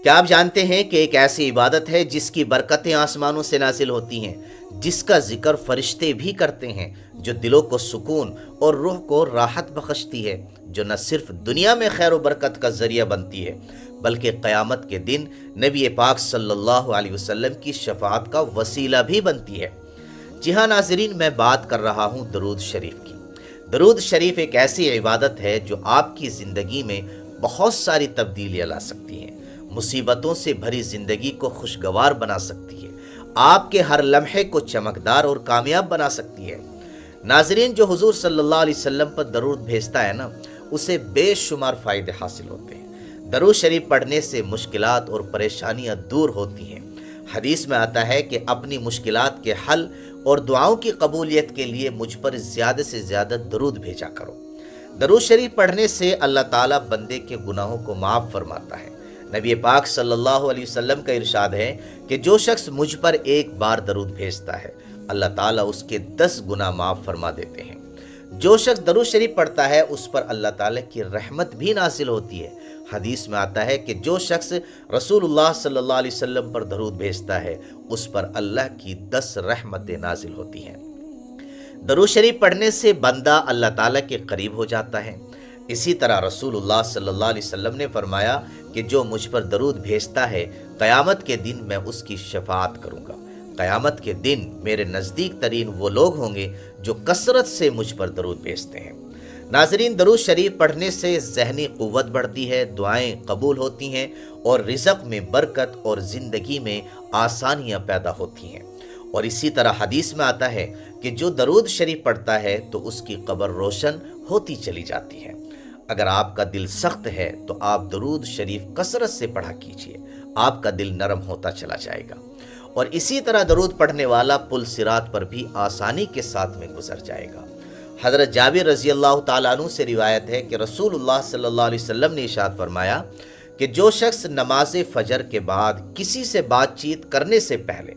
کیا آپ جانتے ہیں کہ ایک ایسی عبادت ہے جس کی برکتیں آسمانوں سے نازل ہوتی ہیں، جس کا ذکر فرشتے بھی کرتے ہیں، جو دلوں کو سکون اور روح کو راحت بخشتی ہے، جو نہ صرف دنیا میں خیر و برکت کا ذریعہ بنتی ہے بلکہ قیامت کے دن نبی پاک صلی اللہ علیہ وسلم کی شفاعت کا وسیلہ بھی بنتی ہے۔ جی ہاں ناظرین، میں بات کر رہا ہوں درود شریف کی۔ درود شریف ایک ایسی عبادت ہے جو آپ کی زندگی میں بہت ساری تبدیلیاں لا سکتی ہیں، مصیبتوں سے بھری زندگی کو خوشگوار بنا سکتی ہے، آپ کے ہر لمحے کو چمکدار اور کامیاب بنا سکتی ہے۔ ناظرین، جو حضور صلی اللہ علیہ وسلم پر درود بھیجتا ہے نا، اسے بے شمار فائدے حاصل ہوتے ہیں۔ درود شریف پڑھنے سے مشکلات اور پریشانیاں دور ہوتی ہیں۔ حدیث میں آتا ہے کہ اپنی مشکلات کے حل اور دعاؤں کی قبولیت کے لیے مجھ پر زیادہ سے زیادہ درود بھیجا کرو۔ درود شریف پڑھنے سے اللہ تعالیٰ بندے کے گناہوں کو معاف فرماتا ہے۔ نبی پاک صلی اللہ علیہ وسلم کا ارشاد ہے کہ جو شخص مجھ پر ایک بار درود بھیجتا ہے، اللہ تعالیٰ اس کے 10 گناہ معاف فرما دیتے ہیں۔ جو شخص درود شریف پڑھتا ہے اس پر اللہ تعالیٰ کی رحمت بھی نازل ہوتی ہے۔ حدیث میں آتا ہے کہ جو شخص رسول اللہ صلی اللہ علیہ وسلم پر درود بھیجتا ہے اس پر اللہ کی 10 رحمتیں نازل ہوتی ہیں۔ درود شریف پڑھنے سے بندہ اللہ تعالیٰ کے قریب ہو جاتا ہے۔ اسی طرح رسول اللہ صلی اللہ علیہ وسلم نے فرمایا کہ جو مجھ پر درود بھیجتا ہے قیامت کے دن میں اس کی شفاعت کروں گا۔ قیامت کے دن میرے نزدیک ترین وہ لوگ ہوں گے جو کثرت سے مجھ پر درود بھیجتے ہیں۔ ناظرین، درود شریف پڑھنے سے ذہنی قوت بڑھتی ہے، دعائیں قبول ہوتی ہیں اور رزق میں برکت اور زندگی میں آسانیاں پیدا ہوتی ہیں۔ اور اسی طرح حدیث میں آتا ہے کہ جو درود شریف پڑھتا ہے تو اس کی قبر روشن ہوتی چلی جاتی ہے۔ اگر آپ کا دل سخت ہے تو آپ درود شریف کثرت سے پڑھا کیجئے، آپ کا دل نرم ہوتا چلا جائے گا۔ اور اسی طرح درود پڑھنے والا پل صراط پر بھی آسانی کے ساتھ میں گزر جائے گا۔ حضرت جابر رضی اللہ تعالیٰ عنہ سے روایت ہے کہ رسول اللہ صلی اللہ علیہ وسلم نے ارشاد فرمایا کہ جو شخص نماز فجر کے بعد کسی سے بات چیت کرنے سے پہلے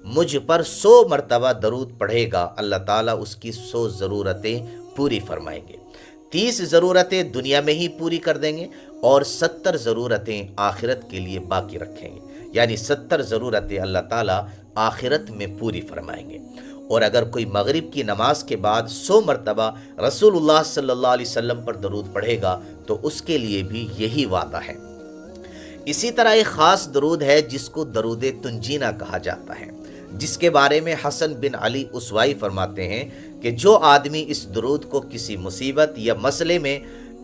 مجھ پر 100 مرتبہ درود پڑھے گا، اللہ تعالیٰ اس کی 100 ضرورتیں پوری فرمائیں گے۔ 30 ضرورتیں دنیا میں ہی پوری کر دیں گے اور 70 ضرورتیں آخرت کے لیے باقی رکھیں گے، یعنی 70 ضرورتیں اللہ تعالیٰ آخرت میں پوری فرمائیں گے۔ اور اگر کوئی مغرب کی نماز کے بعد 100 مرتبہ رسول اللہ صلی اللہ علیہ وسلم پر درود پڑھے گا تو اس کے لیے بھی یہی وعدہ ہے۔ اسی طرح ایک خاص درود ہے جس کو درود تنجینہ کہا جاتا ہے، جس کے بارے میں حسن بن علی اسوائی فرماتے ہیں کہ جو آدمی اس درود کو کسی مصیبت یا مسئلے میں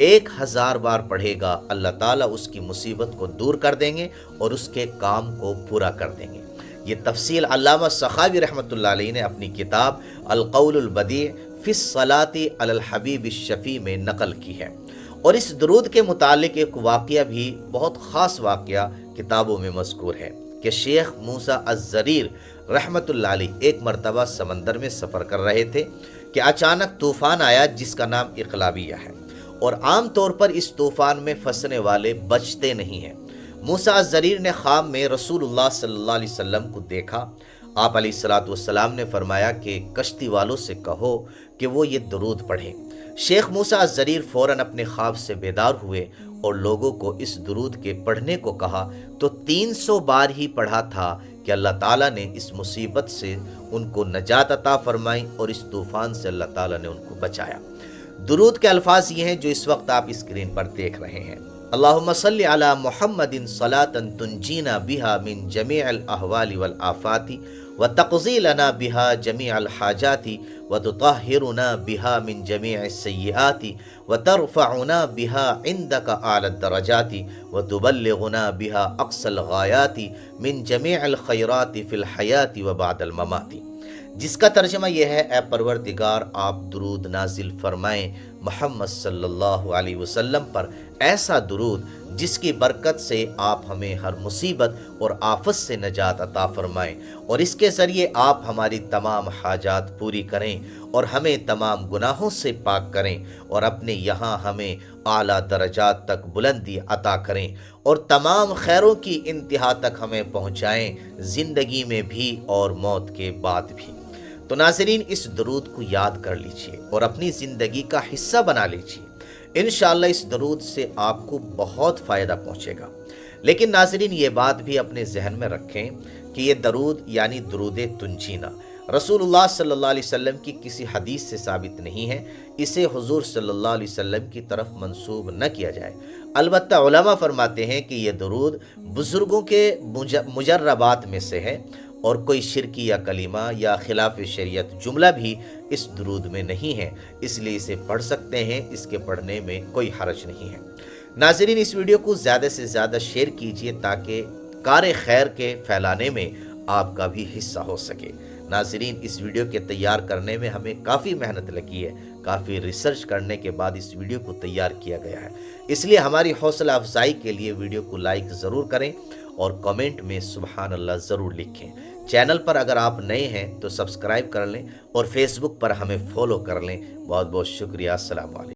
1000 بار پڑھے گا، اللہ تعالیٰ اس کی مصیبت کو دور کر دیں گے اور اس کے کام کو پورا کر دیں گے۔ یہ تفصیل علامہ سخاوی رحمۃ اللہ علیہ نے اپنی کتاب القول البدیع فی الصلاۃ علی الحبیب الشفیع میں نقل کی ہے۔ اور اس درود کے متعلق ایک واقعہ بھی بہت خاص واقعہ کتابوں میں مذکور ہے کہ شیخ موسیٰ الزریر رحمۃ اللہ علیہ ایک مرتبہ سمندر میں سفر کر رہے تھے کہ اچانک طوفان آیا جس کا نام اقلابیہ ہے، اور عام طور پر اس طوفان میں پھنسنے والے بچتے نہیں ہیں۔ موسیٰ الزریر نے خواب میں رسول اللہ صلی اللہ علیہ وسلم کو دیکھا۔ آپ علیہ الصلوۃ والسلام نے فرمایا کہ کشتی والوں سے کہو کہ وہ یہ درود پڑھیں۔ شیخ موسیٰ الزریر فوراً اپنے خواب سے بیدار ہوئے اور لوگوں کو اس درود کے پڑھنے کو کہا تو 300 بار ہی پڑھا تھا کہ اللہ تعالیٰ نے اس مصیبت سے ان کو نجات عطا فرمائی اور اس طوفان سے اللہ تعالیٰ نے ان کو بچایا۔ درود کے الفاظ یہ ہیں جو اس وقت آپ اسکرین پر دیکھ رہے ہیں۔ اللہم صلی علی محمد صلاۃ تنجینا بہا من جمیع الاحوال والآفات وتقضی لنا بہا جمیع الحاجات وتطہرنا بہا من جمیع السیئات وترفعنا بہا عندک اعلی الدرجات وتبلغنا بہا اقصى الغایات من جمیع الخیرات فی الحیاة وبعد الممات، جس کا ترجمہ یہ ہے: اے پروردگار، آپ درود نازل فرمائیں محمد صلی اللہ علیہ وسلم پر ایسا درود جس کی برکت سے آپ ہمیں ہر مصیبت اور آفت سے نجات عطا فرمائیں، اور اس کے ذریعے آپ ہماری تمام حاجات پوری کریں اور ہمیں تمام گناہوں سے پاک کریں، اور اپنے یہاں ہمیں اعلیٰ درجات تک بلندی عطا کریں اور تمام خیروں کی انتہا تک ہمیں پہنچائیں، زندگی میں بھی اور موت کے بعد بھی۔ تو ناظرین، اس درود کو یاد کر لیجئے اور اپنی زندگی کا حصہ بنا لیجئے۔ انشاءاللہ اس درود سے آپ کو بہت فائدہ پہنچے گا۔ لیکن ناظرین یہ بات بھی اپنے ذہن میں رکھیں کہ یہ درود یعنی درود تنجینا رسول اللہ صلی اللہ علیہ وسلم کی کسی حدیث سے ثابت نہیں ہے، اسے حضور صلی اللہ علیہ وسلم کی طرف منسوب نہ کیا جائے۔ البتہ علماء فرماتے ہیں کہ یہ درود بزرگوں کے مجربات میں سے ہے، اور کوئی شرکی یا کلمہ یا خلاف شریعت جملہ بھی اس درود میں نہیں ہے، اس لیے اسے پڑھ سکتے ہیں، اس کے پڑھنے میں کوئی حرج نہیں ہے۔ ناظرین اس ویڈیو کو زیادہ سے زیادہ شیئر کیجئے تاکہ کار خیر کے پھیلانے میں آپ کا بھی حصہ ہو سکے۔ ناظرین اس ویڈیو کے تیار کرنے میں ہمیں کافی محنت لگی ہے، کافی ریسرچ کرنے کے بعد اس ویڈیو کو تیار کیا گیا ہے، اس لیے ہماری حوصلہ افزائی کے لیے ویڈیو کو لائک ضرور کریں اور کمنٹ میں سبحان اللہ ضرور لکھیں۔ چینل پر اگر آپ نئے ہیں تو سبسکرائب کر لیں اور فیس بک پر ہمیں فالو کر لیں۔ بہت بہت شکریہ۔ السلام علیکم۔